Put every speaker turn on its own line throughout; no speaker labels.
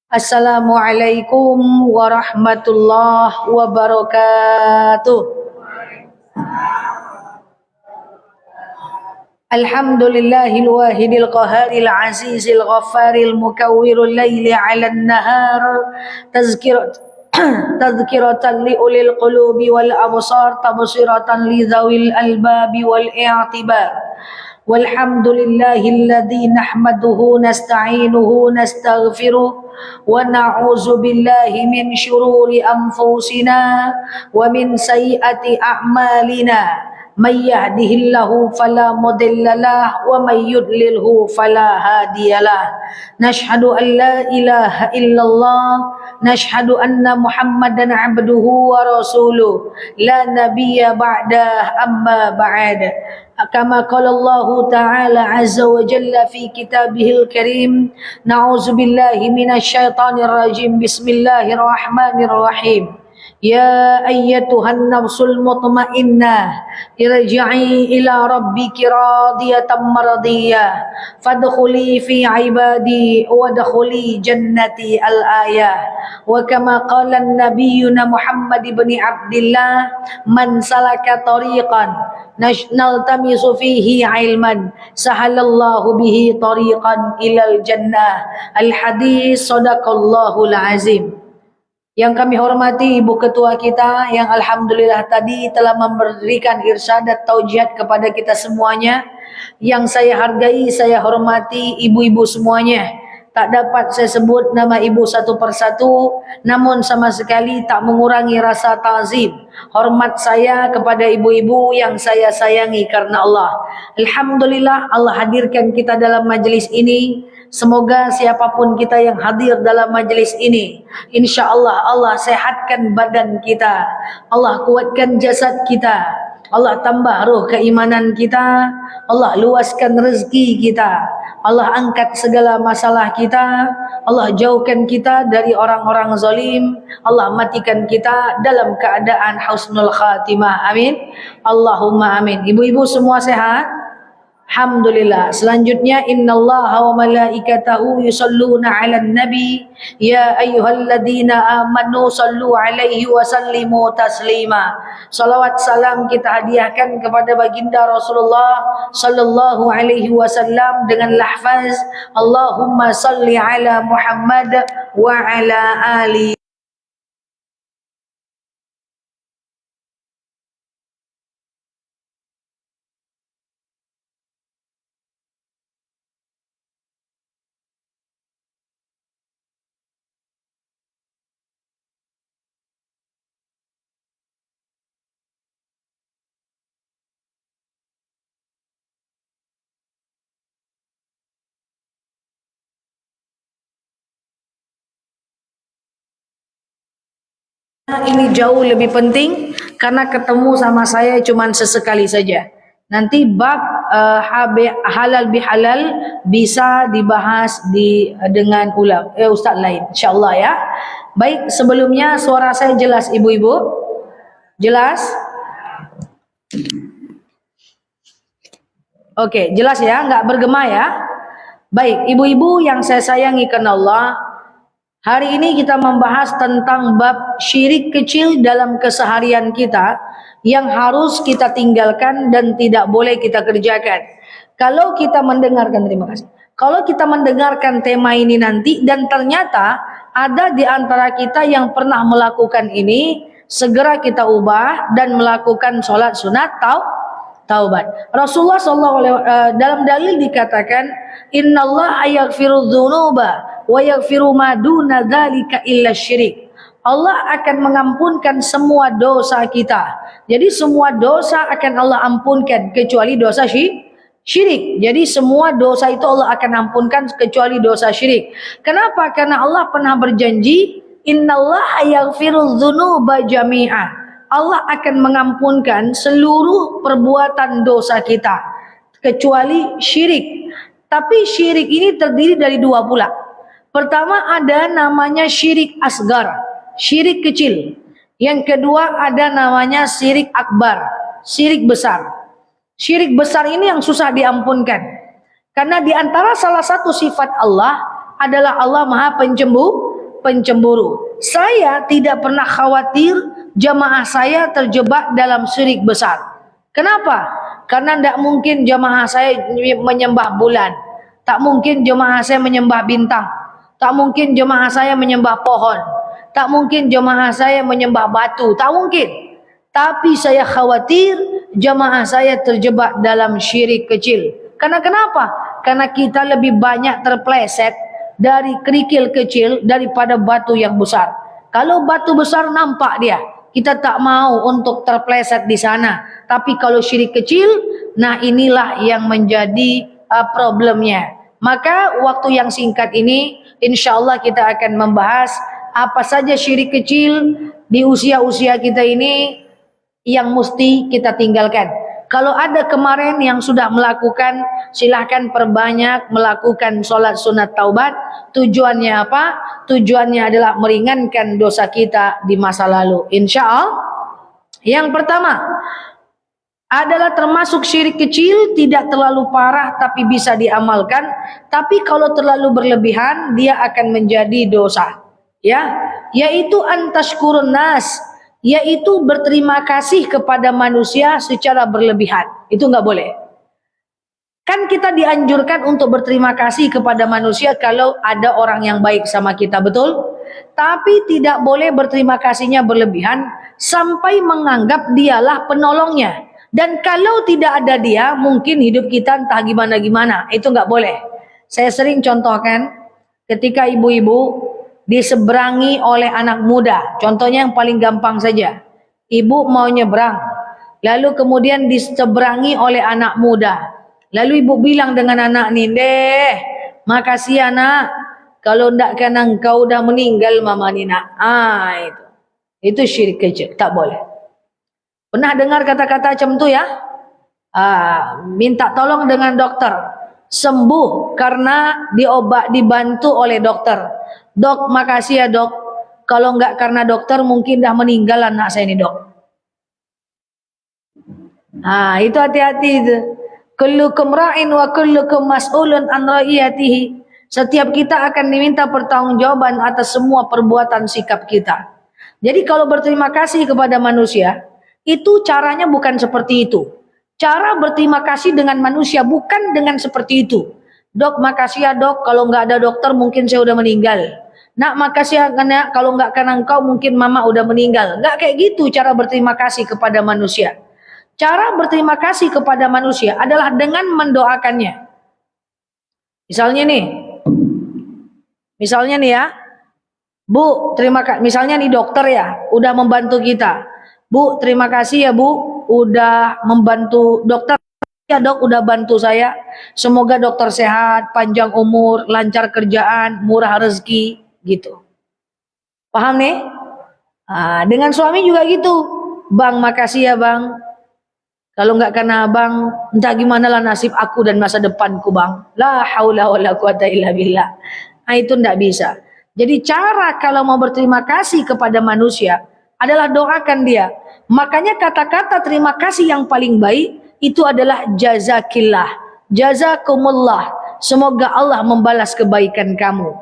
Assalamualaikum warahmatullahi wabarakatuh. Alhamdulillahil wahidil qaharil azizil ghaffaril mukawwirul laili 'alan nahar tazkiratan li ulil qulubi wal absar tabsiratan li dzawil albabi wal i'tibar. Walhamdulillahilladzi nahmaduhu nasta'inuhu nastaghfiruh wa na'udzu billahi min syururi anfusina wa min sayyiati a'malina may yahdihillahu fala mudhillalah wa may yudlilhu fala hadiyalah. Nashhadu an la ilaha illallah nashhadu anna muhammadan abduhu wa rasuluh la nabiyya ba'dah amma ba'd. Kama qala Allah Ta'ala azza wa jalla fi kitabihil karim, na'udzu billahi minasyaitonir rajim, bismillahirrahmanirrahim. Ya ayyatuhan nafsul mutmainnah irji'i ila rabbiki radiyatan mardiyah fadkhuli fi ibadi wadkhuli jannati al-ayah. Wa kama qala nabiyyuna Muhammad ibn Abdillah, man salaka tariqan naltamisu fihi ilman sahalallahu bihi tariqan ilal jannah. Al-hadis sadaqallahul azim. Yang kami hormati Ibu Ketua kita yang alhamdulillah tadi telah memberikan irsyad dan taujihat kepada kita semuanya. Yang saya hargai, saya hormati ibu-ibu semuanya. Tak dapat saya sebut nama ibu satu persatu, namun sama sekali tak mengurangi rasa ta'zim, hormat saya kepada ibu-ibu yang saya sayangi karena Allah. Alhamdulillah Allah hadirkan kita dalam majlis ini. Semoga siapapun kita yang hadir dalam majlis ini, insya-Allah Allah sehatkan badan kita, Allah kuatkan jasad kita, Allah tambah ruh keimanan kita, Allah luaskan rezeki kita, Allah angkat segala masalah kita, Allah jauhkan kita dari orang-orang zalim, Allah matikan kita dalam keadaan husnul khatimah. Amin. Allahumma amin. Ibu-ibu semua sehat? Alhamdulillah. Selanjutnya, innallaha wa malaikatahu yusalluna 'alan nabi ya ayyuhalladzina amanu sallu 'alaihi wa sallimu taslima. Salawat salam kita hadiahkan kepada baginda Rasulullah sallallahu alaihi wasallam dengan lafaz Allahumma salli ala Muhammad wa ala ali. Ini jauh lebih penting karena ketemu sama saya cuma sesekali saja. Nanti bab halal bihalal bisa dibahas dengan ustaz lain, insyaallah ya. Baik, sebelumnya suara saya jelas ibu-ibu? Jelas? Oke, jelas ya, nggak bergema ya. Baik, ibu-ibu yang saya sayangi karena Allah, hari ini kita membahas tentang bab syirik kecil dalam keseharian kita yang harus kita tinggalkan dan tidak boleh kita kerjakan. Kalau kita mendengarkan, terima kasih. Kalau kita mendengarkan tema ini nanti dan ternyata ada di antara kita yang pernah melakukan ini, segera kita ubah dan melakukan sholat sunat taubat. Rasulullah dalam dalil dikatakan, innallaha yaghfiru dzunuba wa yaghfiru ma duna dzalika illa syirik. Allah akan mengampunkan semua dosa kita. Jadi semua dosa akan Allah ampunkan kecuali dosa syirik. Jadi semua dosa itu Allah akan ampunkan kecuali dosa syirik. Kenapa? Karena Allah pernah berjanji, innallaha yaghfiru dzunuba jami'a. Allah akan mengampunkan seluruh perbuatan dosa kita kecuali syirik. Tapi syirik ini terdiri dari dua pula. Pertama ada namanya syirik asgar, syirik kecil. Yang kedua ada namanya syirik akbar, syirik besar. Syirik besar ini yang susah diampunkan. Karena di antara salah satu sifat Allah adalah Allah Maha pencemburu. Saya tidak pernah khawatir jamaah saya terjebak dalam syirik besar. Kenapa? Karena tidak mungkin jamaah saya menyembah bulan. Tak mungkin jemaah saya menyembah bintang. Tak mungkin jemaah saya menyembah pohon. Tak mungkin jemaah saya menyembah batu. Tak mungkin. Tapi saya khawatir jemaah saya terjebak dalam syirik kecil. Karena kenapa? Karena kita lebih banyak terpleset dari kerikil kecil daripada batu yang besar. Kalau batu besar nampak dia, kita tak mau untuk terpleset di sana. Tapi kalau syirik kecil, nah inilah yang menjadi problemnya. Maka waktu yang singkat ini insyaallah kita akan membahas apa saja syirik kecil di usia-usia kita ini yang mesti kita tinggalkan. Kalau ada kemarin yang sudah melakukan, silahkan perbanyak melakukan sholat sunat taubat. Tujuannya apa? Tujuannya adalah meringankan dosa kita di masa lalu, insyaallah. Yang pertama adalah termasuk syirik kecil, tidak terlalu parah tapi bisa diamalkan. Tapi kalau terlalu berlebihan dia akan menjadi dosa, ya, yaitu antashkurun nas, yaitu berterima kasih kepada manusia secara berlebihan. Itu nggak boleh. Kan kita dianjurkan untuk berterima kasih kepada manusia kalau ada orang yang baik sama kita, betul? Tapi tidak boleh berterima kasihnya berlebihan sampai menganggap dialah penolongnya. Dan kalau tidak ada dia, mungkin hidup kita entah gimana-gimana. Itu nggak boleh. Saya sering contohkan ketika ibu-ibu diseberangi oleh anak muda. Contohnya yang paling gampang saja. Ibu mau nyebrang, lalu kemudian diseberangi oleh anak muda. Lalu ibu bilang dengan anak ni, "Deh, makasih anak. Kalau ndak kan engkau udah meninggal mama ni nak." Itu syirik kecil, tak boleh. Pernah dengar kata-kata macam tu ya? Minta tolong dengan dokter, sembuh karena dibantu oleh dokter. Dok, makasih ya dok. Kalau enggak karena dokter mungkin dah meninggal anak saya ini dok. Itu hati-hati itu. Kullukum ra'in wa kullukum mas'ulun an ra'iyatihi. Setiap kita akan diminta pertanggungjawaban atas semua perbuatan sikap kita. Jadi kalau berterima kasih kepada manusia, itu caranya bukan seperti itu. Cara berterima kasih dengan manusia bukan dengan seperti itu. Dok, makasih ya dok. Kalau nggak ada dokter mungkin saya udah meninggal. Nak, makasih ya nak. Kalau nggak karena engkau mungkin mama udah meninggal. Nggak kayak gitu cara berterima kasih kepada manusia. Cara berterima kasih kepada manusia adalah dengan mendoakannya. Misalnya nih ya, Bu, terima kasih. Misalnya nih dokter ya, udah membantu kita. Bu, terima kasih ya Bu, udah membantu dokter. Ya dok, udah bantu saya. Semoga dokter sehat, panjang umur, lancar kerjaan, murah rezeki, gitu. Paham nih? Dengan suami juga gitu. Bang, makasih ya bang. Kalau nggak karena abang, entah gimana lah nasib aku dan masa depanku bang. La haula wala quwata illa billah. Itu ndak bisa. Jadi cara kalau mau berterima kasih kepada manusia adalah doakan dia. Makanya kata-kata terima kasih yang paling baik itu adalah jazakillah, jazakumullah. Semoga Allah membalas kebaikan kamu.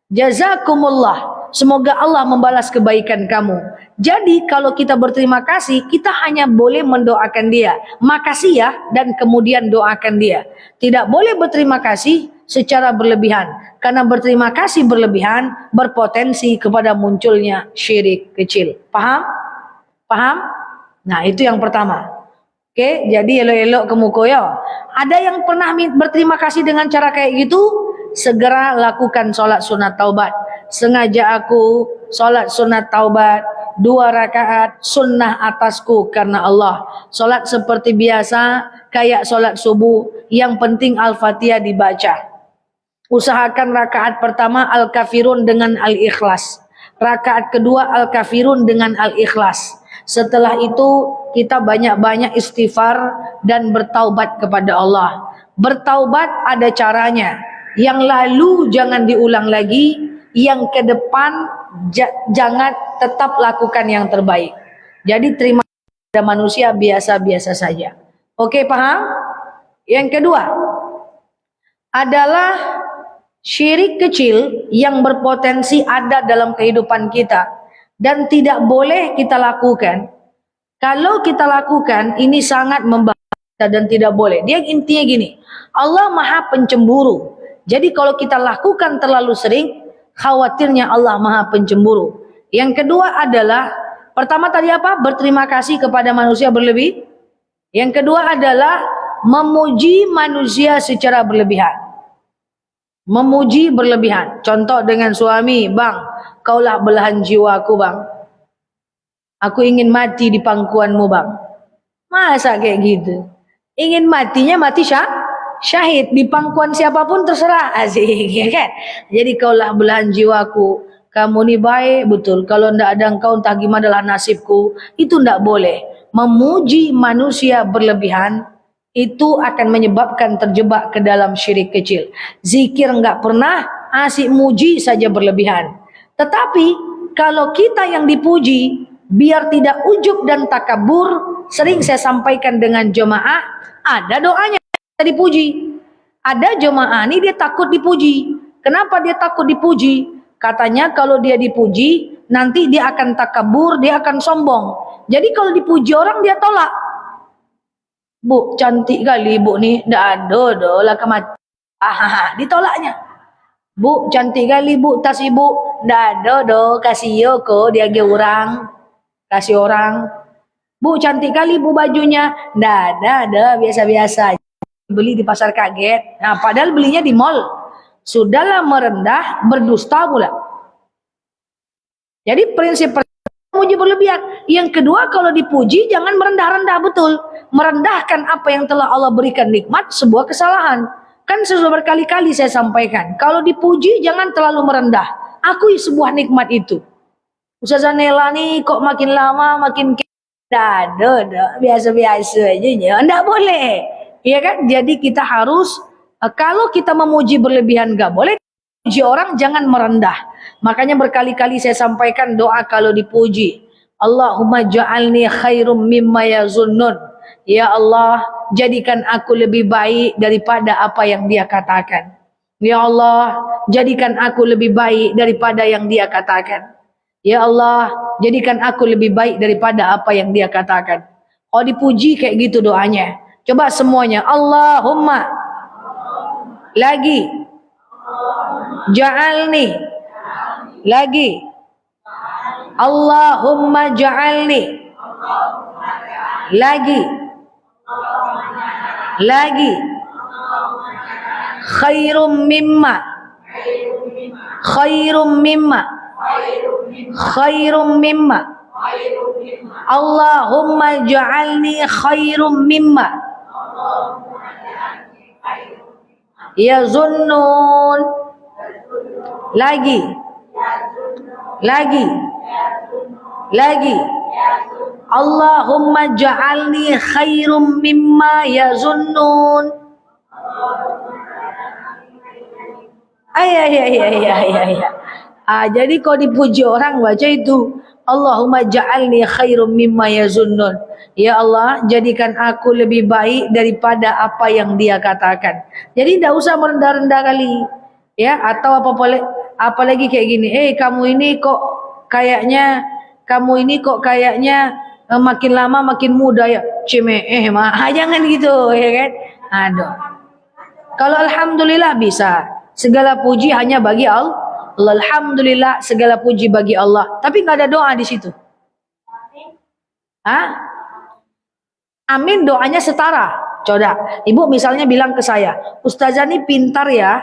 Jazakumullah. Semoga Allah membalas kebaikan kamu. Jadi kalau kita berterima kasih, kita hanya boleh mendoakan dia. Makasih ya, dan kemudian doakan dia. Tidak boleh berterima kasih secara berlebihan. Karena berterima kasih berlebihan berpotensi kepada munculnya syirik kecil. Paham? Paham? Nah, itu yang pertama. Oke, jadi elok-elok ke muka ya. Ada yang pernah berterima kasih dengan cara kayak gitu? Segera lakukan sholat sunat taubat. Sengaja aku sholat sunat taubat 2 rakaat sunnah atasku karena Allah. Sholat seperti biasa, kayak sholat subuh. Yang penting Al-Fatihah dibaca. Usahakan rakaat pertama Al-Kafirun dengan Al-Ikhlas. Rakaat kedua Al-Kafirun dengan Al-Ikhlas. Setelah itu kita banyak-banyak istighfar dan bertaubat kepada Allah. Bertaubat ada caranya. Yang lalu jangan diulang lagi. Yang ke depan jangan, tetap lakukan yang terbaik. Jadi terima pada manusia biasa-biasa saja. Oke, paham? Yang kedua adalah Syirik kecil yang berpotensi ada dalam kehidupan kita dan tidak boleh kita lakukan. Kalau kita lakukan, ini sangat membahaya dan tidak boleh. Dia intinya gini, Allah Maha Pencemburu. Jadi kalau kita lakukan terlalu sering, khawatirnya Allah Maha Pencemburu. Yang kedua adalah, pertama tadi apa? Berterima kasih kepada manusia berlebih. Yang kedua adalah memuji manusia secara berlebihan. Memuji berlebihan. Contoh dengan suami, bang, kaulah belahan jiwaku bang. Aku ingin mati di pangkuanmu bang. Masa kayak gitu? Ingin matinya mati syahid. Di pangkuan siapapun terserah. Asik, ya kan? Jadi kaulah belahan jiwaku. Kamu ni baik, betul. Kalau ndak ada engkau entah gimana adalah nasibku. Itu ndak boleh. Memuji manusia berlebihan itu akan menyebabkan terjebak ke dalam syirik kecil. Zikir enggak pernah, asyik muji saja berlebihan. Tetapi kalau kita yang dipuji, biar tidak ujub dan takabur, sering saya sampaikan dengan jemaah, ada doanya kita dipuji. Ada jemaah ini dia takut dipuji. Kenapa dia takut dipuji? Katanya kalau dia dipuji, nanti dia akan takabur, dia akan sombong. Jadi kalau dipuji orang dia tolak. Bu, cantik kali ibu ni. Dah ada lah kemati. Ditolaknya. Bu, cantik kali bu, tas ibu. Dah ada kasih yo ko, dia orang. Kasih orang. Bu, cantik kali bu bajunya. Dah ada, biasa-biasa. Beli di pasar kaget. Nah, padahal belinya di mall. Sudahlah merendah, berdusta pula. Jadi prinsip memuji berlebihan. Yang kedua, kalau dipuji jangan merendah-rendah, betul. Merendahkan apa yang telah Allah berikan nikmat sebuah kesalahan. Kan sudah berkali-kali saya sampaikan, kalau dipuji jangan terlalu merendah. Akui sebuah nikmat itu. Ustazah Nela nih kok makin lama makin ada biasa-biasa aja ya. Enggak boleh. Iya kan? Jadi kita harus kalau kita memuji berlebihan enggak boleh. Puji orang jangan merendah. Makanya berkali-kali saya sampaikan doa kalau dipuji. Allahumma ja'alni khairum mimma yazunnun. Ya Allah, jadikan aku lebih baik daripada apa yang dia katakan. Ya Allah, jadikan aku lebih baik daripada yang dia katakan. Ya Allah, jadikan aku lebih baik daripada apa yang dia katakan. Oh, dipuji kayak gitu doanya. Coba semuanya. Allahumma. Lagi. Ja'alni. Lagi. Allahumma ja'alni. Lagi. Lagi. Khairum mimma. Khairum mimma. Khairum mimma. Allahumma ja'alni khairum mimma. Ya zunnun. Lagi. Lagi. Lagi. Allahumma ja'alni khairum mimma yazunnun. Jadi kalau dipuji orang baca itu Allahumma ja'alni khairum mimma yazunnun. Ya Allah, jadikan aku lebih baik daripada apa yang dia katakan. Jadi tidak usah merendah-rendah kali. Ya, atau apalagi kayak gini. Kamu ini kok kayaknya makin lama makin muda ya. Jangan gitu ya kan. Aduh. Kalau alhamdulillah bisa. Segala puji hanya bagi Allah. Alhamdulillah, segala puji bagi Allah. Tapi nggak ada doa di situ. Amin doanya setara. Coba, ibu misalnya bilang ke saya, Ustazah ini pintar ya.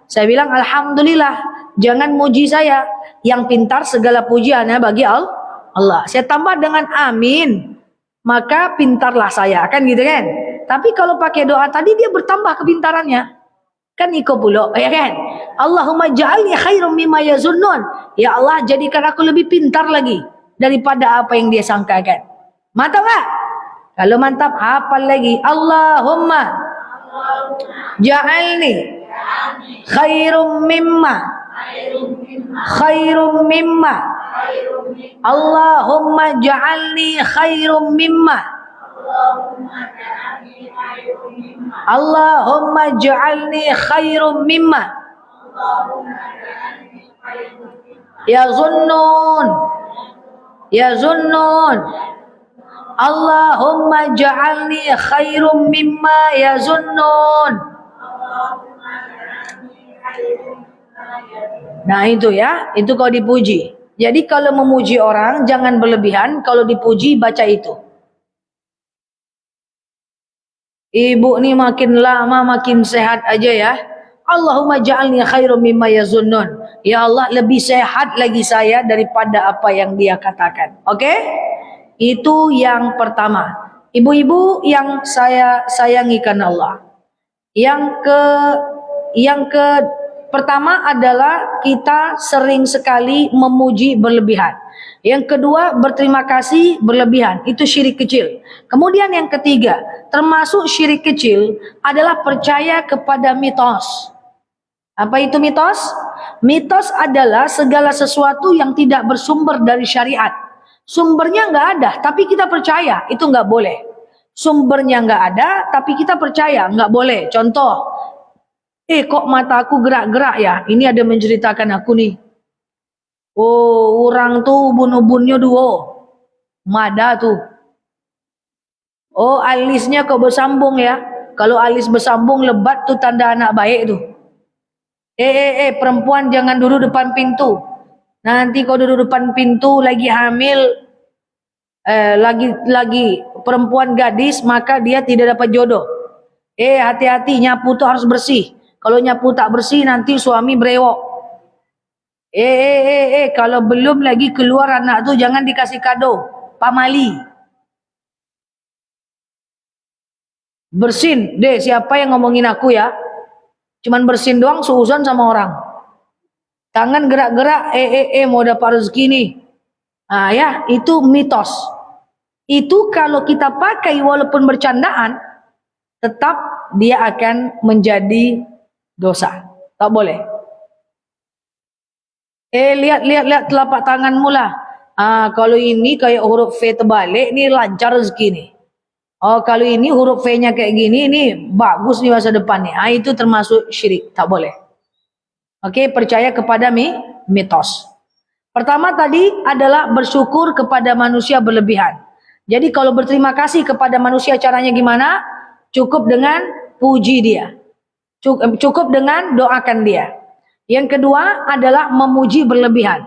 Saya bilang alhamdulillah. Jangan muji saya. Yang pintar segala puji hanya bagi Allah. Saya tambah dengan amin. Maka pintarlah saya. Kan gitu kan. Tapi kalau pakai doa tadi dia bertambah kepintarannya. Kan iko pula, ya kan? Allahumma ja'alni khairum mimma yazunnun. Ya Allah, jadikan aku lebih pintar lagi daripada apa yang dia sangkakan. Mantap tak? Kalau mantap, hafal lagi. Allahumma ja'alni khairum mimma. Khairum mimma. Allahumma ja'alni khairum mimma. Allahumma ja'alni khairum mimma. Yazunnun. Yazunnun. Allahumma ja'alni khairum mimma yazunnun. Nah itu ya, itu kalau dipuji. Jadi kalau memuji orang jangan berlebihan, kalau dipuji baca itu. Ibu nih makin lama makin sehat aja ya. Allahumma ja'alni khairum mimma yazunnun. Ya Allah, lebih sehat lagi saya daripada apa yang dia katakan. Oke? Itu yang pertama. Ibu-ibu yang saya sayangi karena Allah. Yang ke pertama adalah kita sering sekali memuji berlebihan. Yang kedua, berterima kasih berlebihan. Itu syirik kecil. Kemudian yang ketiga, termasuk syirik kecil adalah percaya kepada mitos. Apa itu mitos? Mitos adalah segala sesuatu yang tidak bersumber dari syariat. Sumbernya nggak ada, tapi kita percaya. Itu nggak boleh. Sumbernya nggak ada, tapi kita percaya. Nggak boleh. Contoh, kok mataku gerak-gerak ya? Ini ada menceritakan aku nih. Oh, orang tuh ubun-ubunnya dua. Mada tuh. Oh, alisnya kok bersambung ya? Kalau alis bersambung lebat tuh tanda anak baik tuh. Perempuan jangan duduk depan pintu. Nanti kau duduk depan pintu lagi hamil, lagi perempuan gadis, maka dia tidak dapat jodoh. Hati-hati, nyapu tuh harus bersih. Kalau nyapu tak bersih nanti suami brewok. Kalau belum lagi keluar anak tuh jangan dikasih kado, pamali. Bersin, deh siapa yang ngomongin aku ya? Cuman bersin doang seuzon sama orang. Tangan gerak-gerak, mau dapat rezeki nih. Nah ya, itu mitos. Itu kalau kita pakai walaupun bercandaan, tetap dia akan menjadi dosa. Tak boleh. Lihat telapak tanganmu lah. Kalau ini kayak huruf V terbalik, nih lancar rezeki nih. Oh, kalau ini huruf V-nya kayak gini, ini bagus nih masa depan nih. Itu termasuk syirik, tak boleh. Oke, percaya kepada mitos. Pertama tadi adalah bersyukur kepada manusia berlebihan. Jadi kalau berterima kasih kepada manusia caranya gimana? Cukup dengan puji dia. Cukup dengan doakan dia. Yang kedua adalah memuji berlebihan.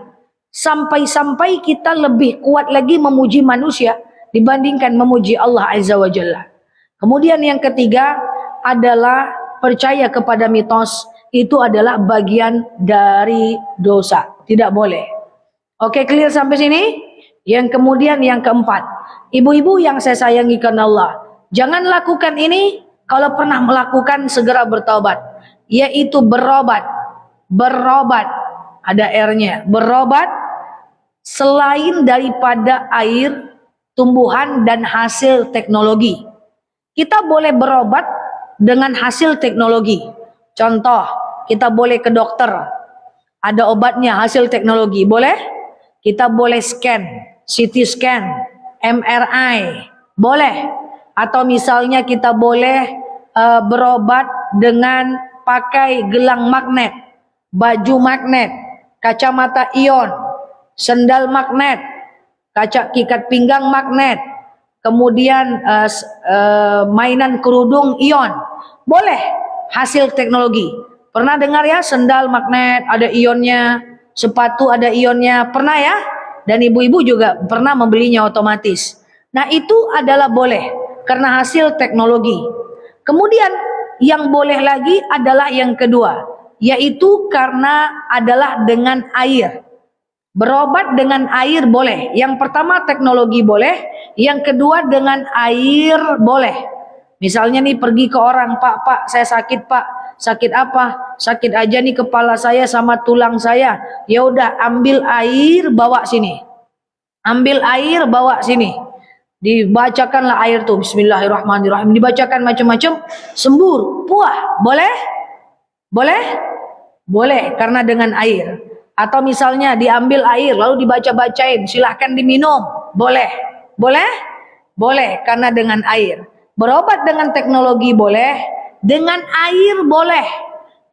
Sampai-sampai kita lebih kuat lagi memuji manusia dibandingkan memuji Allah Azza wa Jalla. Kemudian yang ketiga adalah percaya kepada mitos. Itu adalah bagian dari dosa. Tidak boleh. Oke, clear sampai sini? Yang kemudian yang keempat. Ibu-ibu yang saya sayangi karena Allah. Jangan lakukan ini. Kalau pernah melakukan segera bertaubat. Yaitu berobat. Berobat. Ada R-nya. Berobat selain daripada air, tumbuhan dan hasil teknologi. Kita boleh berobat dengan hasil teknologi. Contoh, kita boleh ke dokter. Ada obatnya hasil teknologi. Boleh? Kita boleh scan, CT scan, MRI. Boleh. Atau misalnya kita boleh berobat dengan pakai gelang magnet, baju magnet, kacamata ion, sendal magnet, kaca ikat pinggang magnet, kemudian mainan kerudung ion. Boleh, hasil teknologi. Pernah dengar ya, sendal magnet ada ionnya, sepatu ada ionnya, pernah ya? Dan ibu-ibu juga pernah membelinya otomatis. Nah itu adalah boleh, karena hasil teknologi. Kemudian yang boleh lagi adalah yang kedua, yaitu karena adalah dengan air. Berobat dengan air boleh. Yang pertama teknologi boleh. Yang kedua dengan air boleh. Misalnya nih pergi ke orang, Pak saya sakit Pak. Sakit apa? Sakit aja nih kepala saya sama tulang saya. Ya udah ambil air bawa sini. Ambil air bawa sini. Dibacakanlah air tuh Bismillahirrahmanirrahim. Dibacakan macam-macam, sembuh, puah. Boleh? Boleh? Boleh karena dengan air. Atau misalnya diambil air lalu dibaca-bacain, silahkan diminum. Boleh? Boleh? Boleh karena dengan air. Berobat dengan teknologi boleh, dengan air boleh.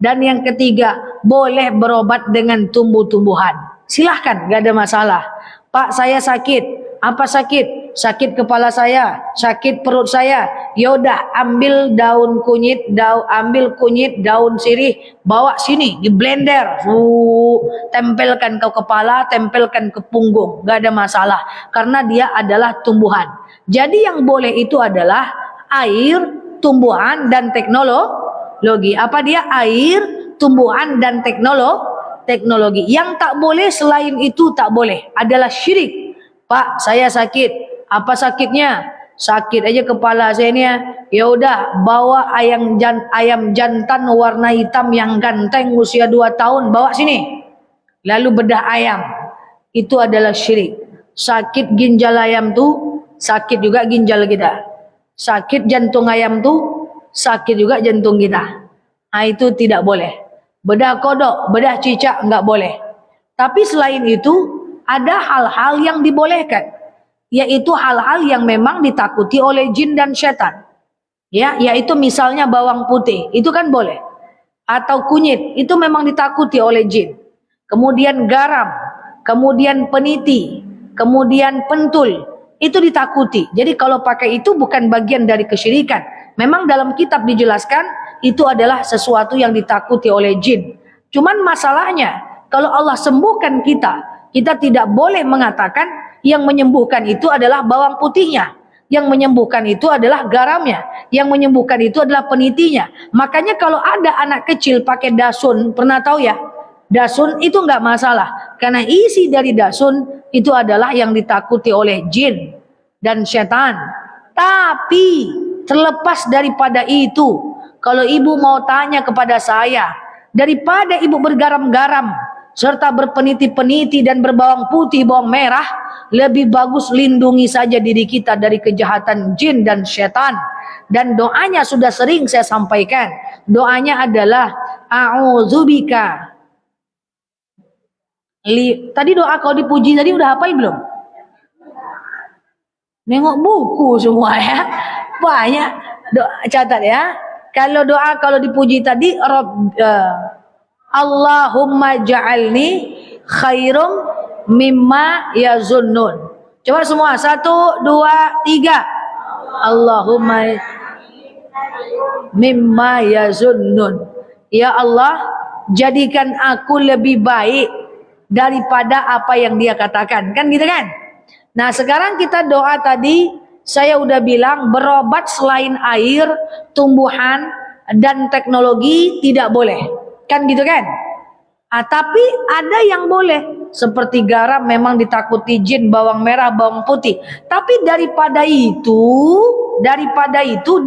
Dan yang ketiga, boleh berobat dengan tumbuh-tumbuhan. Silahkan, gak ada masalah. Pak, saya sakit. Apa sakit? Sakit kepala saya, sakit perut saya. Yaudah, ambil daun kunyit, ambil kunyit, daun sirih, bawa sini, di blender. Tempelkan ke kepala, tempelkan ke punggung. Gak ada masalah. Karena dia adalah tumbuhan. Jadi yang boleh itu adalah air, tumbuhan, dan teknologi. Apa dia? Air, tumbuhan, dan teknologi. Yang tak boleh selain itu tak boleh adalah syirik. Pak, saya sakit. Apa sakitnya? Sakit aja kepala saya ini ya. Ya udah, bawa ayam jantan warna hitam yang ganteng usia 2 tahun, bawa sini. Lalu bedah ayam. Itu adalah syirik. Sakit ginjal ayam tuh sakit juga ginjal kita. Sakit jantung ayam tuh sakit juga jantung kita. Nah, itu tidak boleh. Bedah kodok, bedah cicak enggak boleh. Tapi selain itu ada hal-hal yang dibolehkan, yaitu hal-hal yang memang ditakuti oleh jin dan setan. Ya, yaitu misalnya bawang putih, itu kan boleh. Atau kunyit, itu memang ditakuti oleh jin. Kemudian garam, kemudian peniti, kemudian pentul, itu ditakuti. Jadi kalau pakai itu bukan bagian dari kesyirikan. Memang dalam kitab dijelaskan itu adalah sesuatu yang ditakuti oleh jin. Cuman masalahnya, kalau Allah sembuhkan kita, kita tidak boleh mengatakan yang menyembuhkan itu adalah bawang putihnya, yang menyembuhkan itu adalah garamnya, yang menyembuhkan itu adalah penitinya. Makanya kalau ada anak kecil pakai dasun, pernah tahu ya? Dasun itu enggak masalah, karena isi dari dasun itu adalah yang ditakuti oleh jin dan setan. Tapi terlepas daripada itu, kalau ibu mau tanya kepada saya, daripada ibu bergaram-garam serta berpeniti-peniti dan berbawang putih, bawang merah, lebih bagus lindungi saja diri kita dari kejahatan jin dan setan. Dan doanya sudah sering saya sampaikan. Doanya adalah a'udzubika. Tadi doa kau dipuji tadi udah hafal belum? Nengok buku semua ya. Banyak doa, catat ya. Kalau doa kalau dipuji tadi Allahumma ja'alni khairum mimma yazunnun. Coba semua, 1, 2, 3. Allahumma mimma yazunnun. Ya Allah, jadikan aku lebih baik daripada apa yang dia katakan. Kan gitu kan? Nah, sekarang kita doa tadi, saya udah bilang berobat selain air, tumbuhan, dan teknologi tidak boleh. Kan gitu kan? Tapi ada yang boleh. Seperti garam memang ditakuti jin, bawang merah, bawang putih. Tapi daripada itu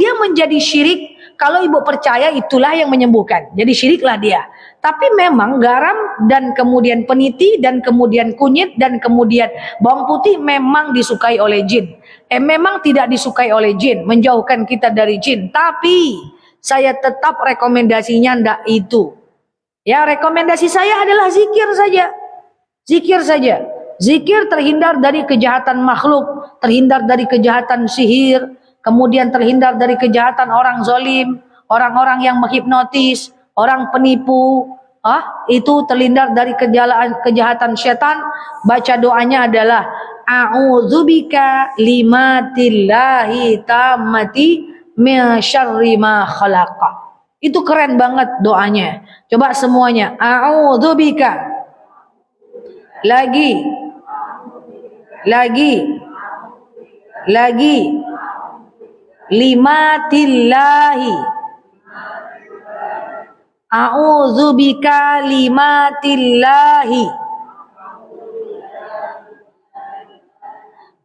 dia menjadi syirik. Kalau ibu percaya itulah yang menyembuhkan. Jadi syiriklah dia. Tapi memang garam dan kemudian peniti dan kemudian kunyit dan kemudian bawang putih memang disukai oleh jin. Memang tidak disukai oleh jin, menjauhkan kita dari jin. Tapi saya tetap rekomendasinya ndak itu. Ya, rekomendasi saya adalah zikir saja. Zikir saja. Zikir terhindar dari kejahatan makhluk, terhindar dari kejahatan sihir, kemudian terhindar dari kejahatan orang zalim, orang-orang yang menghipnotis, orang penipu. Itu terhindar dari kejahatan setan. Baca doanya adalah a'udzubika limatillahi tammati min syarri ma khalaqa. Itu keren banget doanya. Coba semuanya. A'udzubika. Lagi. Limatillahi. A'udzubika limatillahi.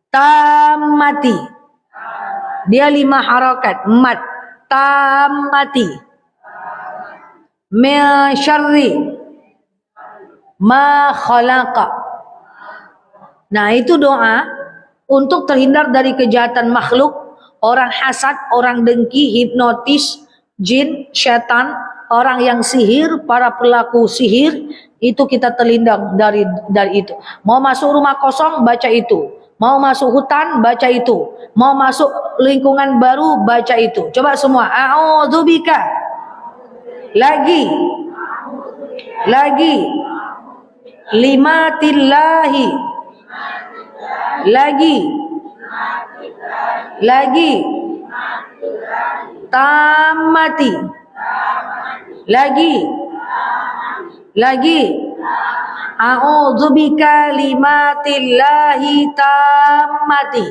Tammati. Dia 5 harakat. Mat. Tammati. Min syarri ma khalaqa. Nah, itu doa untuk terhindar dari kejahatan makhluk, orang hasad, orang dengki, hipnotis, jin, syaitan, orang yang sihir, para pelaku sihir, itu kita terhindar dari itu. Mau masuk rumah kosong, baca itu. Mau masuk hutan, baca itu. Mau masuk lingkungan baru, baca itu. Coba semua. A'udzubika. Lagi. lagi, limatillahi, lagi, lagi, tamati, lagi, lagi, a'udzu bikalimatillahi tammati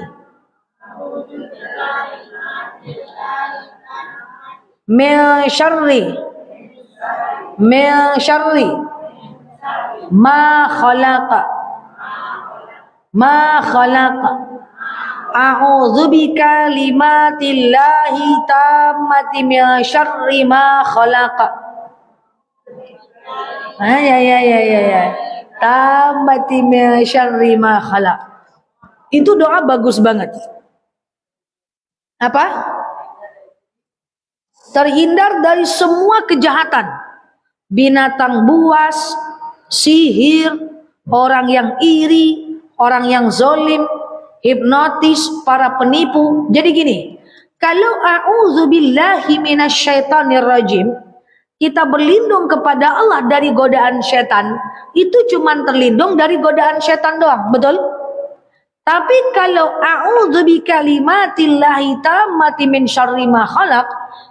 min syarri ma khalaqa a'udzu bikalimatillahi tammati min syarri ma khalaqa. Ya. Tammati min syarri ma khalaq. Itu doa bagus banget. Apa? Terhindar dari semua kejahatan. Binatang buas, sihir, orang yang iri, orang yang zolim, hipnotis, para penipu. Jadi gini, kalau a'udzubillahi minasyaitonirrajim, kita berlindung kepada Allah dari godaan setan, itu cuman terlindung dari godaan setan doang, betul? Tapi kalau a'udzu bikalimatillahi tammati min syarri ma khalaq,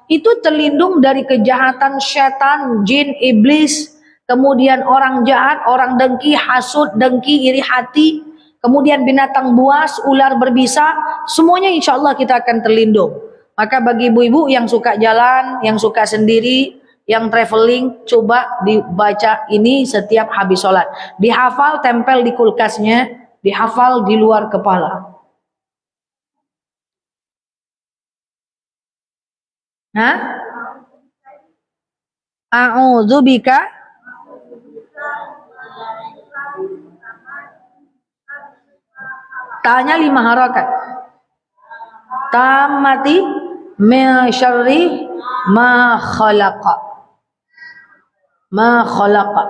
itu terlindung dari kejahatan setan, jin, iblis, kemudian orang jahat, orang dengki, hasud, dengki, iri hati, kemudian binatang buas, ular berbisa, semuanya insya Allah kita akan terlindung. Maka bagi ibu-ibu yang suka jalan, yang suka sendiri, yang traveling, coba dibaca ini setiap habis sholat. Dihafal, tempel di kulkasnya, dihafal di luar kepala. A'udzubika tanya 5 harakat. Tammati min syarri ma khalaqa. Ma khalaqa.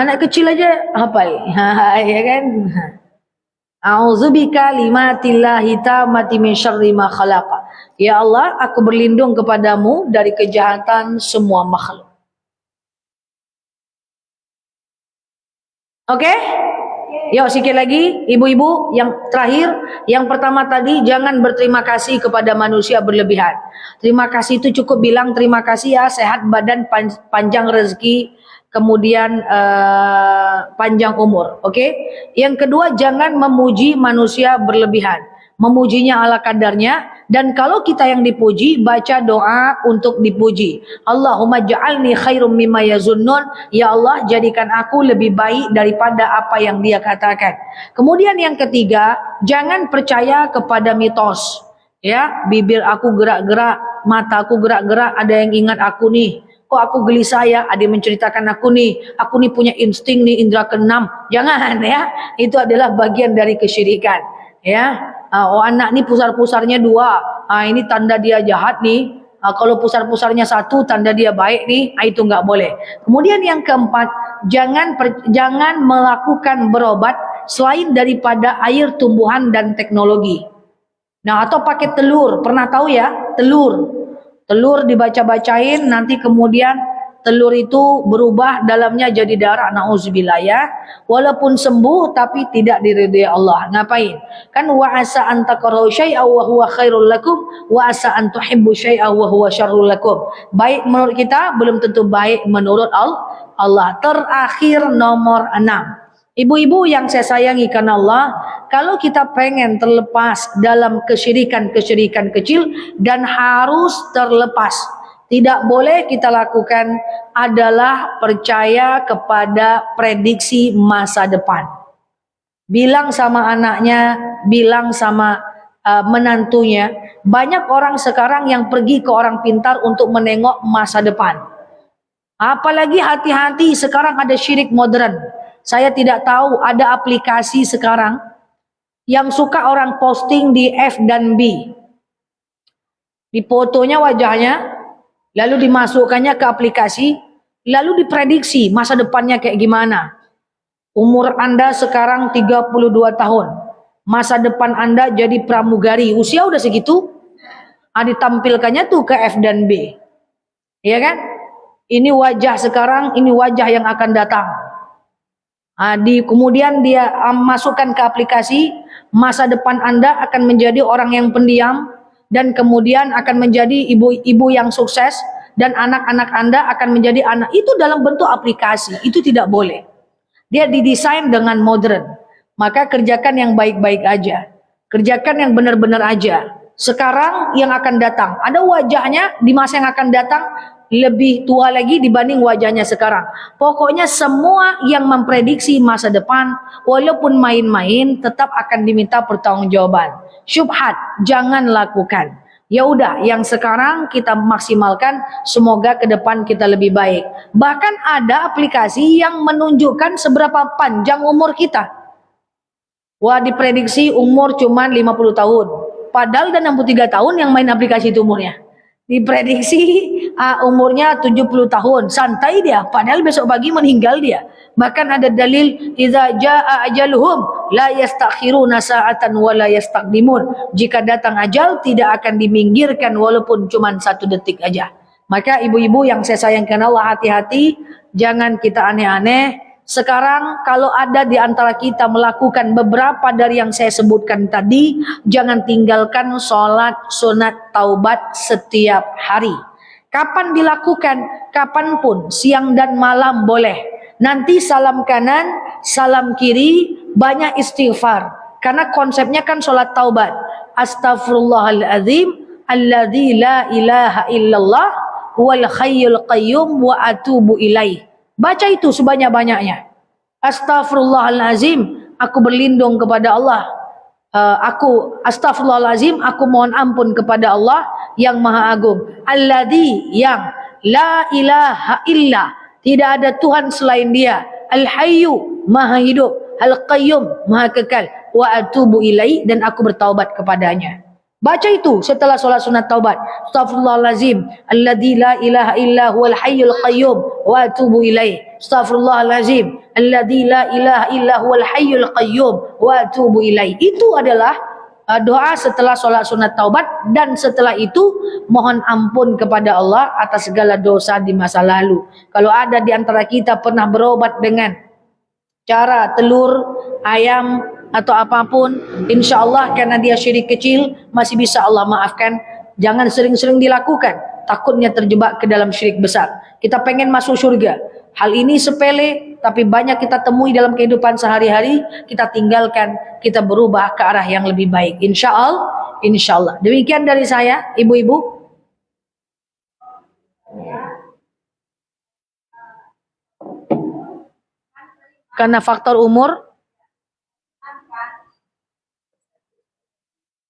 Anak kecil aja hafal. Ya kan? A'udzubika limatillahi tammati min syarri ma khalaqa. Ya Allah, aku berlindung kepadamu dari kejahatan semua makhluk. Oke? Yuk sikit lagi, ibu-ibu yang terakhir. Yang pertama tadi, jangan berterima kasih kepada manusia berlebihan. Terima kasih itu cukup bilang terima kasih ya, sehat badan, panjang rezeki, kemudian panjang umur. Oke? Yang kedua, jangan memuji manusia berlebihan. Memujinya ala kadarnya. Dan kalau kita yang dipuji, baca doa untuk dipuji. Allahumma ja'alni khairum mimma yazunnun. Ya Allah, jadikan aku lebih baik daripada apa yang dia katakan. Kemudian yang ketiga, jangan percaya kepada mitos. Ya, bibir aku gerak-gerak, mata aku gerak-gerak, ada yang ingat aku nih. Kok aku gelisah ya, ada yang menceritakan aku nih punya insting nih, indera keenam. Jangan ya, itu adalah bagian dari kesyirikan. Ya, anak nih pusar-pusarnya 2, ini tanda dia jahat nih. Kalau pusar-pusarnya 1, tanda dia baik nih. Itu nggak boleh. Kemudian yang keempat, jangan melakukan berobat selain daripada air, tumbuhan dan teknologi. Nah, atau pakai telur. Pernah tahu ya, telur dibaca-bacain, nanti kemudian telur itu berubah dalamnya jadi darah, na'udzubillah ya. Walaupun sembuh tapi tidak diridhai Allah. Ngapain? Kan wa asa an takrahu syai'an wa huwa khairul lakum wa asa an tuhibbu syai'an wa huwa syarrul lakum. Baik menurut kita belum tentu baik menurut Allah. Terakhir nomor 6. Ibu-ibu yang saya sayangi karena Allah, kalau kita pengen terlepas dalam kesyirikan-kesyirikan kecil dan harus terlepas, tidak boleh kita lakukan adalah percaya kepada prediksi masa depan. Bilang sama anaknya, bilang sama menantunya. Banyak orang sekarang yang pergi ke orang pintar untuk menengok masa depan. Apalagi hati-hati sekarang ada syirik modern. Saya tidak tahu ada aplikasi sekarang yang suka orang posting di F dan B. Di fotonya wajahnya, lalu dimasukkannya ke aplikasi, lalu diprediksi masa depannya kayak gimana. Umur Anda sekarang 32 tahun. Masa depan Anda jadi pramugari. Usia udah segitu. Ditampilkannya tuh ke F dan B. Iya kan? Ini wajah sekarang, ini wajah yang akan datang. Kemudian dia masukkan ke aplikasi, masa depan Anda akan menjadi orang yang pendiam, dan kemudian akan menjadi ibu-ibu yang sukses, dan anak-anak Anda akan menjadi anak. Itu dalam bentuk aplikasi, itu tidak boleh. Dia didesain dengan modern. Maka kerjakan yang baik-baik aja. Kerjakan yang benar-benar aja. Sekarang yang akan datang, ada wajahnya di masa yang akan datang lebih tua lagi dibanding wajahnya sekarang. Pokoknya semua yang memprediksi masa depan, walaupun main-main, tetap akan diminta pertanggungjawaban. Syubhat, jangan lakukan. Ya udah, yang sekarang kita maksimalkan, semoga ke depan kita lebih baik. Bahkan ada aplikasi yang menunjukkan seberapa panjang umur kita. Wah, diprediksi umur cuma 50 tahun. Padahal dan 63 tahun yang main aplikasi itu umurnya. Diprediksi umurnya 70 tahun, santai dia, padahal besok pagi meninggal dia. Bahkan ada dalil, idza jaa ajaluhum la yastakhiruna sa'atan wa la yastaqdimun. Jika datang ajal tidak akan diminggirkan walaupun cuma 1 detik aja. Maka ibu-ibu yang saya sayangkan Allah, hati-hati, jangan kita aneh-aneh. Sekarang kalau ada di antara kita melakukan beberapa dari yang saya sebutkan tadi, jangan tinggalkan sholat sunat taubat setiap hari. Kapan dilakukan? Kapanpun, siang dan malam boleh. Nanti salam kanan, salam kiri, banyak istighfar. Karena konsepnya kan sholat taubat. Astaghfirullahaladzim, alladzi la ilaha illallah, wal hayyul qayyum wa atubu ilaih. Baca itu sebanyak-banyaknya. Astaghfirullahalazim, aku berlindung kepada Allah. Astaghfirullahalazim, aku mohon ampun kepada Allah yang Maha Agung. Alladzi, yang la ilaha illa, tidak ada Tuhan selain Dia. Al-Hayyu, Maha hidup. Al-Qayyum, Maha kekal. Wa atubu ilaih, dan aku bertaubat kepadanya. Baca itu setelah sholat sunat taubat. Astaghfirullahalazim, alladzi la ilaha illa huwal hayyul qayyum wa atubu ilaih. Astaghfirullahalazim, alladzi la ilaha illa huwal hayyul qayyum wa atubu ilaih. Itu adalah doa setelah sholat sunat taubat, dan setelah itu mohon ampun kepada Allah atas segala dosa di masa lalu. Kalau ada di antara kita pernah berobat dengan cara telur, ayam, atau apapun, insya Allah karena dia syirik kecil masih bisa Allah maafkan. Jangan sering-sering dilakukan, takutnya terjebak ke dalam syirik besar. Kita pengen masuk surga, hal ini sepele tapi banyak kita temui dalam kehidupan sehari-hari. Kita tinggalkan, kita berubah ke arah yang lebih baik, insya Allah. Demikian dari saya, ibu-ibu. Karena faktor umur.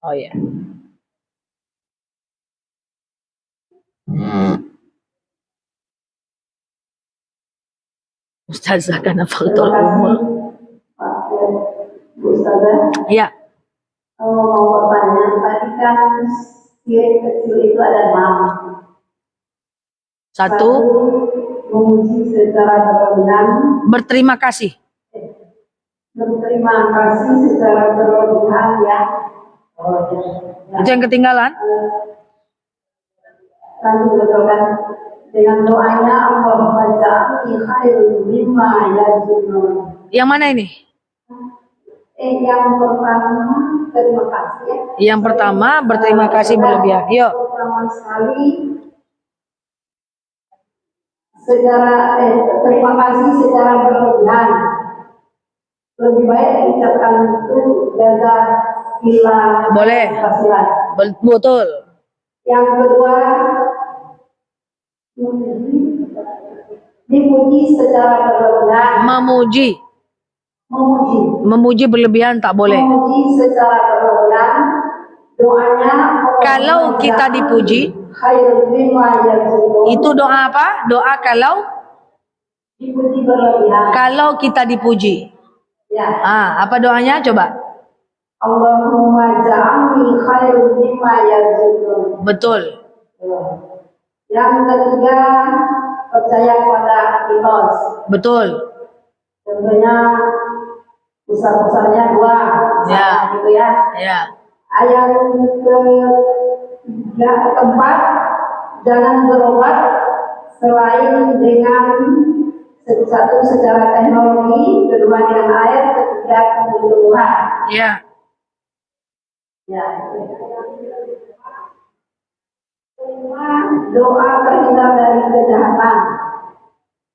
Oh ya. Ustazah, karena faktor umur.
Ustazah.
Ya.
Mau bertanya, tadi kan syirik kecil itu ada 6.
Satu,
memuji secara berlebihan.
berterima kasih.
Berterima kasih secara berlebihan ya.
Itu yang ketinggalan.
Lanjut betulkan dengan doanya Allahumma ja'alni khairun mimma yaj'alun.
Yang mana ini?
Yang pertama terima kasih ya.
Yang pertama berterima kasih berlebihan. Yuk.
Pertama sekali terima kasih secara berlebihan. Lebih baik diucapkan itu jazakillah.
Boleh. Betul.
Yang kedua, dipuji secara berlebihan.
Memuji berlebihan tak boleh.
Memuji secara berlebihan. Doanya
kalau kita dipuji, itu doa apa? Doa kalau
dipuji berlebihan.
Kalau kita dipuji.
Ya.
Apa doanya? Coba.
Allahumma ja'alni khairun mimma yaj'alun.
Betul.
Yang ketiga, percaya kepada ikhlas.
Betul.
Tentunya besar-besarnya 2.
Ya.
Gitu ya.
Ya.
Yang keempat, jangan berobat selain dengan satu secara teknologi, kedua dengan air, ketiga kebutuhan.
Ya.
Ya. Doa terhindar dari kejahatan.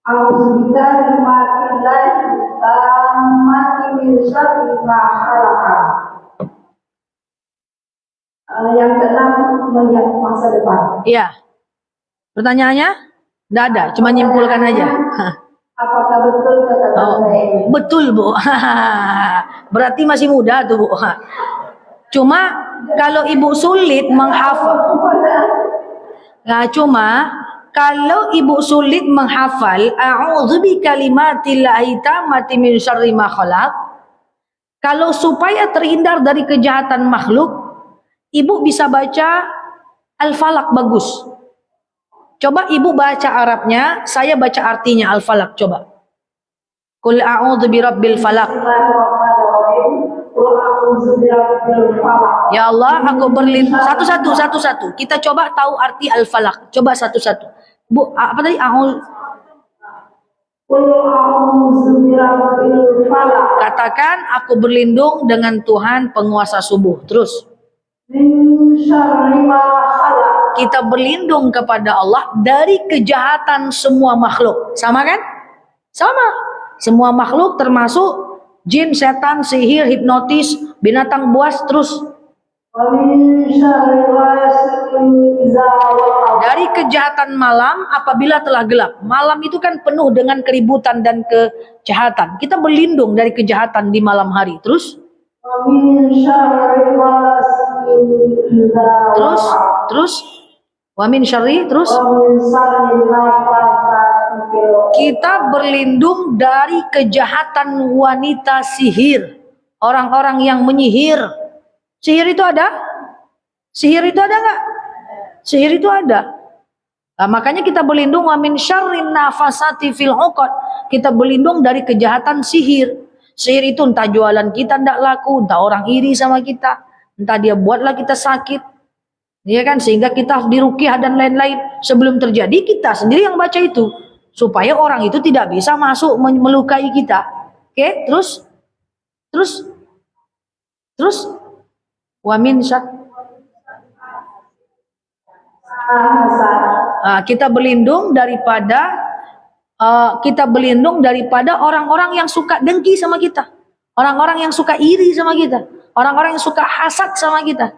Auzubillahi mati min syarri ma khalaqa. Yang keenam, melihat masa depan.
Iya. Pertanyaannya? Tidak ada, cuma nyimpulkan aja.
Apakah betul kata-kata saya ini?
Betul, Bu. Berarti masih muda tuh, Bu. Cuma kalau Ibu sulit menghafal. Nah, cuma kalau Ibu sulit menghafal a'udzu bi kalimatillahi tammati min syarri ma khalaq. Kalau supaya terhindar dari kejahatan makhluk, Ibu bisa baca Al-Falaq bagus. Coba Ibu baca Arabnya, saya baca artinya Al-Falaq, coba. Qul a'udzu birabbil falaq. Ya Allah, aku berlindung. Satu-satu. Kita coba tahu arti Al-Falaq. Coba satu-satu. Bu, apa tadi? Katakan, aku berlindung dengan Tuhan penguasa subuh. Terus. Kita berlindung kepada Allah dari kejahatan semua makhluk. Sama kan? Sama. Semua makhluk termasuk jin, setan, sihir, hipnotis, binatang buas, terus. Dari kejahatan malam apabila telah gelap. Malam itu kan penuh dengan keributan dan kejahatan. Kita berlindung dari kejahatan di malam hari. Terus. Terus. Wamin syarri, terus. Kita berlindung dari kejahatan wanita sihir. Orang-orang yang menyihir. Sihir itu ada? Sihir itu ada nggak? Sihir itu ada. Nah, makanya kita berlindung wa min syarrin nafasati fil 'uqad. Kita berlindung dari kejahatan sihir. Sihir itu entah jualan kita tidak laku, entah orang iri sama kita, entah dia buatlah kita sakit. Ya kan, sehingga kita harus diruqyah dan lain-lain. Sebelum terjadi kita sendiri yang baca itu supaya orang itu tidak bisa masuk melukai kita. Oke, terus wa min kita berlindung daripada orang-orang yang suka dengki sama kita, orang-orang yang suka iri sama kita, orang-orang yang suka hasad sama kita,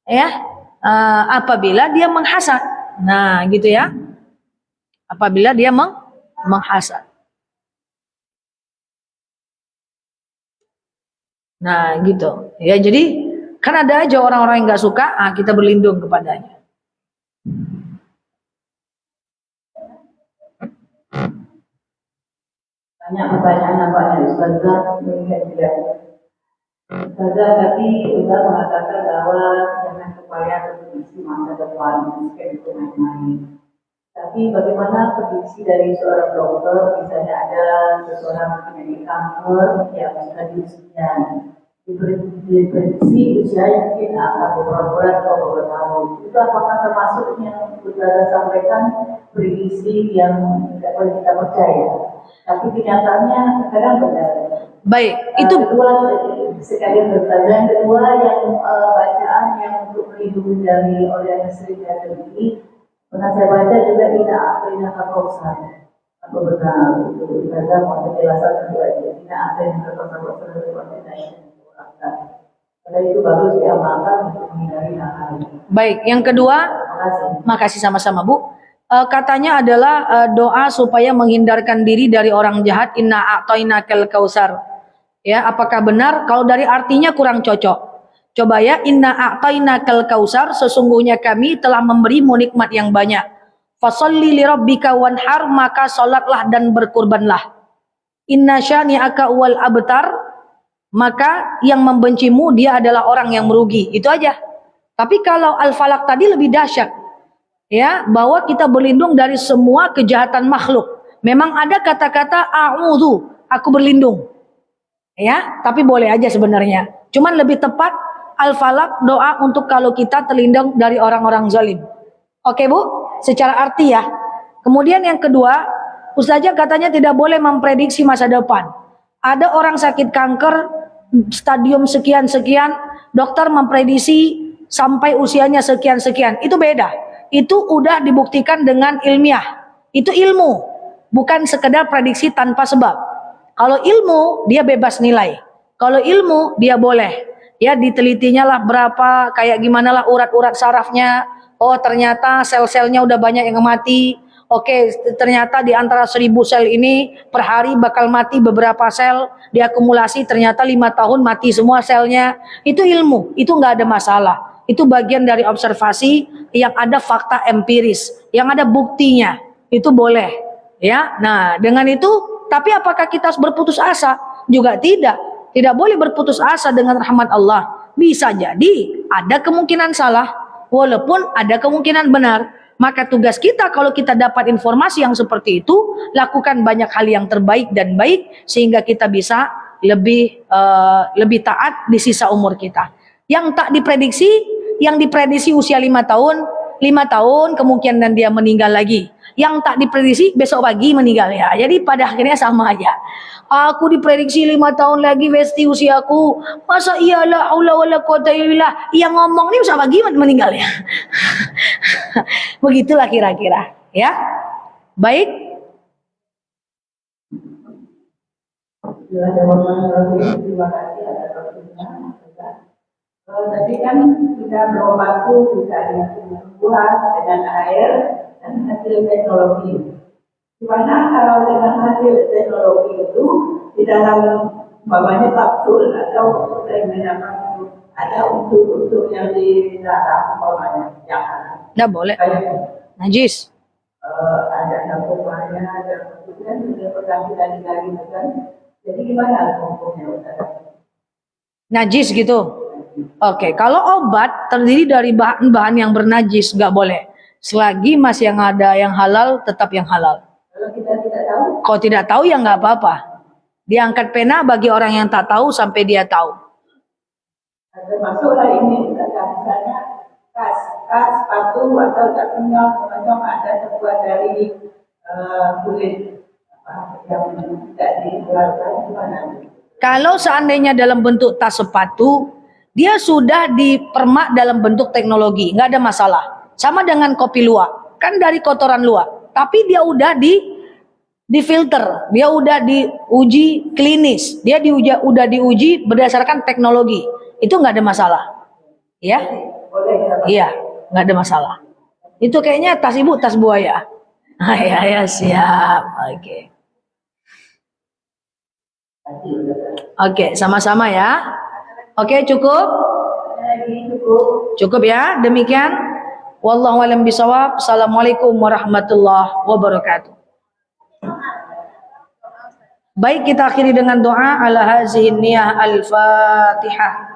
ya. Apabila dia menghasad, nah gitu ya. Apabila dia menghasad, nah gitu ya. Jadi kan ada aja orang-orang yang nggak suka, kita berlindung kepadanya.
Banyak pertanyaan nampaknya Ustazah mengingat tidak. Ustazah tadi sudah mengatakan bahwa jangan supaya prediksi masa depan jika itu main-main. Tapi bagaimana prediksi dari seorang dokter, misalnya ada seseorang penyakit kanker yang sudah di usia, diprediksi usianya mungkin akan beberapa bulan atau beberapa tahun. Itu apakah termasuk yang Ustazah sampaikan prediksi yang tidak boleh kita percaya? Tapi kenyataannya kadang benar.
Baik, itu
kedua sekalian Ustazah. Yang kedua yang bacaan yang untuk melindungi dari orang yang sering terjadi. Pernah saya baca juga tidak kausar. Apa benar itu Ustazah mau penjelasan kedua aja. Tidak ada yang kausar karena itu bagus diamalkan untuk menghindari hal-hal ini.
Baik, yang kedua, makasih sama-sama Bu. Katanya adalah doa supaya menghindarkan diri dari orang jahat. Inna a'tainakal kausar. Ya, apakah benar? Kalau dari artinya kurang cocok. Coba ya, inna a'tainakal kausar, sesungguhnya kami telah memberimu nikmat yang banyak. Fasholli li rabbika wanhar, maka salatlah dan berkurbanlah. Inna syani'aka wal abtar, maka yang membencimu dia adalah orang yang merugi. Itu aja. Tapi kalau Al-Falaq tadi lebih dahsyat. Ya, bahwa kita berlindung dari semua kejahatan makhluk. Memang ada kata-kata a'udzu, aku berlindung. Ya, tapi boleh aja sebenarnya. Cuman lebih tepat Al-Falaq doa untuk kalau kita terlindung dari orang-orang zalim. Oke, Bu? Secara arti ya. Kemudian yang kedua, Ustazah katanya tidak boleh memprediksi masa depan. Ada orang sakit kanker stadium sekian-sekian, dokter memprediksi sampai usianya sekian-sekian. Itu beda. Itu udah dibuktikan dengan ilmiah. Itu ilmu, bukan sekedar prediksi tanpa sebab. Kalau ilmu dia bebas nilai. Kalau ilmu dia boleh. Ya ditelitinya lah berapa, kayak gimana lah urat-urat sarafnya. Oh ternyata sel-selnya udah banyak yang mati. Oke, ternyata di antara 1000 sel ini per hari bakal mati beberapa sel. Diakumulasi ternyata 5 tahun mati semua selnya. Itu ilmu, itu nggak ada masalah. Itu bagian dari observasi yang ada fakta empiris, yang ada buktinya. Itu boleh. Ya, nah dengan itu, tapi apakah kita harus berputus asa? Juga tidak. Tidak boleh berputus asa dengan rahmat Allah. Bisa jadi ada kemungkinan salah, walaupun ada kemungkinan benar. Maka tugas kita kalau kita dapat informasi yang seperti itu, lakukan banyak hal yang terbaik dan baik sehingga kita bisa lebih taat di sisa umur kita. Yang tak diprediksi, yang diprediksi usia 5 tahun, 5 tahun kemungkinan dia meninggal lagi. Yang tak diprediksi besok pagi meninggal ya. Jadi pada akhirnya sama aja. Aku diprediksi 5 tahun lagi Westi usiaku. Masa iyalah Allah wala quwata illa billah. Yang ngomong ini besok pagi meninggal ya. Begitulah kira-kira, ya. Baik.
Terima kasih atas waktunya. Tadi kan kita berobat tuh bisa dengan buah, dengan air, dan hasil teknologi. Gimana kalau dengan hasil teknologi itu di dalam umpamanya kapsul atau ada unsur-unsur yang di dalam umpamanya yang
Nggak boleh. Najis.
ada narkobanya, ada kemudian sudah pernah kita kan. Jadi gimana hukumnya Ustaz?
Najis gitu. Oke, kalau obat terdiri dari bahan-bahan yang bernajis nggak boleh. Selagi masih yang ada yang halal, tetap yang halal.
Kalau kita tidak tahu,
Kalau tidak tahu ya nggak apa-apa. Diangkat pena bagi orang yang tak tahu sampai dia tahu.
termasuklah ini misalnya tas sepatu atau sepatunya macam ada terbuat dari kulit yang tidak dikeluarkan gimana?
Kalau seandainya dalam bentuk tas sepatu, dia sudah dipermak dalam bentuk teknologi, nggak ada masalah. Sama dengan kopi luwak, kan dari kotoran luwak, tapi dia udah difilter, dia udah diuji klinis, dia udah diuji berdasarkan teknologi, itu nggak ada masalah, ya? Iya, nggak ada masalah. Itu kayaknya tas ibu tas buaya. Ya siap, oke. Oke, sama-sama ya. Oke, cukup? Cukup ya. Demikian. Wallahu a'lam bishawab. Assalamualaikum warahmatullahi wabarakatuh. Baik, kita akhiri dengan doa ala hazihi niyah al-Fatihah.